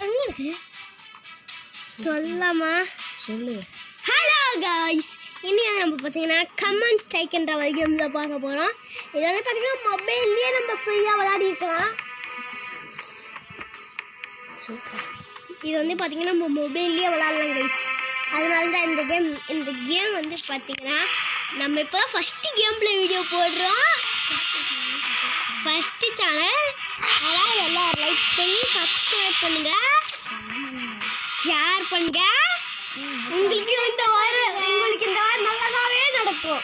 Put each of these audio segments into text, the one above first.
அங்கே இருக்கு சொல்லாமா சொல்லு. ஹலோ காய்ஸ், இன்னைக்கு நம்ம பார்த்தீங்கன்னா கமெண்ட் ஸ்ட்ரைக்ன்ற ஒரு கேம் தான் பார்க்க போகிறோம். இது வந்து பார்த்தீங்கன்னா மொபைல்லேயே நம்ம ஃப்ரீயாக விளையாடிக்கலாம். இது வந்து பார்த்தீங்கன்னா நம்ம மொபைல்லேயே விளையாடலாம் கைஸ். அதனால தான் இந்த கேம் வந்து பார்த்தீங்கன்னா நம்ம இப்போ தான் ஃபஸ்ட்டு கேம் ப்ளே வீடியோ போடுறோம். ஃபஸ்ட்டு சேனல், அதாவது எல்லாம் லைக் பண்ணி சப்ஸ்கிரைப் பண்ணுங்கள், ஷேர் பண்ணுங்க. உங்களுக்கு இந்த வாரம் நல்லதாகவே நடக்கும்.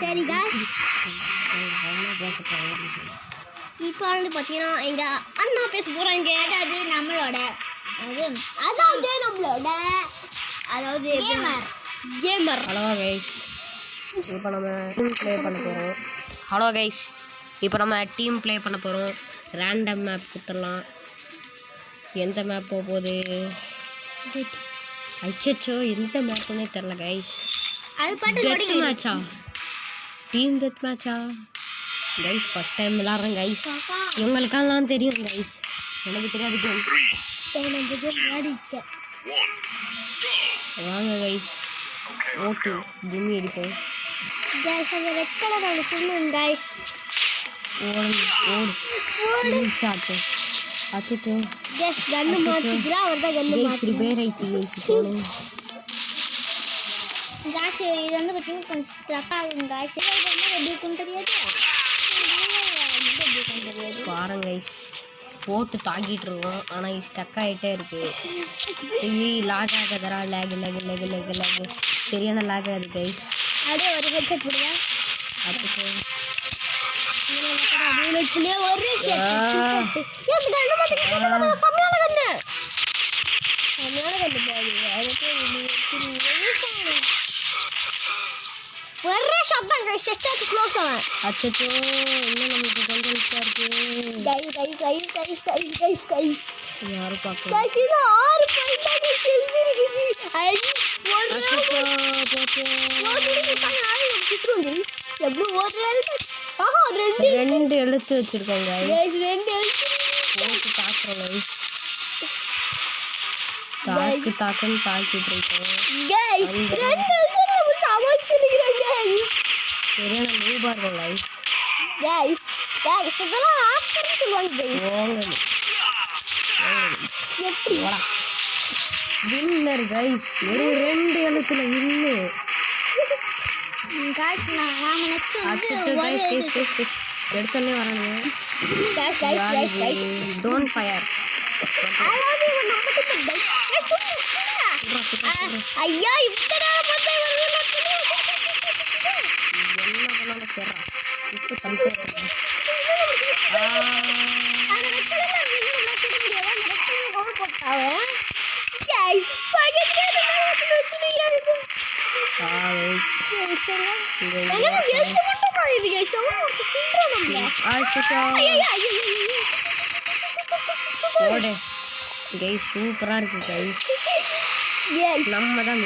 சரிங்க, இப்போ வந்து பார்த்தீங்கன்னா எங்கள் அண்ணா பேச போகிறாங்க. அதாவது நம்மளோட கேமர். ஹலோ கைஸ், இப்போ நம்ம டீம் ப்ளே பண்ண போகிறோம். ஹலோ கைஸ், இப்போ நம்ம டீம் ப்ளே பண்ண போகிறோம். ரேண்டம் மேப் கொடுத்துடலாம். எந்த மேப் போகுது? அச்சோ, எந்த மேப்புன்னே தெரில கைஸ். அது பாட்டு டெத் மேட்சா? டீம் டெத் மேட்சா கைஸ்? ஃபஸ்ட் டைம் விளாட்றேன் கைஸ். இவங்களுக்கெல்லாம் தெரியும் கைஸ், எனக்கு தெரியாது கேம். வாங்க கைஸ், ஓட்டு பூமி அடிப்போம். ரெட் கலர் சொல்லுங்க கைஸ். ஓடு ஷாட்டு. அச்சோ கைஸ், கன்னு மாத்திக்கலாம். அவர்தான் கன்னு கைஸ் ரிப்பேர் ஆயிடுச்சு கைஸ். கைஸ் இது வந்து பார்த்தீங்கன்னா கொஞ்சம் ஸ்ட்ரக் ஆகும் கைஸ். இது வந்து எப்படி இருக்குன்னு தெரியாது பாருங்க கைஸ், போட்டு தாக்கிட்டு இருக்கோம், ஆனால் இது ஸ்டக் ஆகிட்டே இருக்கு. இது லாக் ஆகுதுரா, லேக் சரியான லாக் ஆகுது கைஸ். அப்படியே ஒரு ஹெட்செட் போடுங்க. அதுக்கு அச்சோ, இன்னும் நம்மளுக்கு கொஞ்சம் இருக்கு. யாரும் பார்க்க ரெண்டு எழுத்து வச்சிருக்கோங்க. தாக்குன்னு தாக்கிட்டு இருக்கோம். சரியான லூபா இருக்கும் லைஃப். வின்னர் கைஸ், ஒரு 2 எழுத்துல வின்னு. எடுத்தோடனே வராங்க. Don't fire. ஐயா, என்ன பண்ணாலும் சேர்றா. இப்போ சூப்பரா இருக்கு கைஸ். நம்ம தான்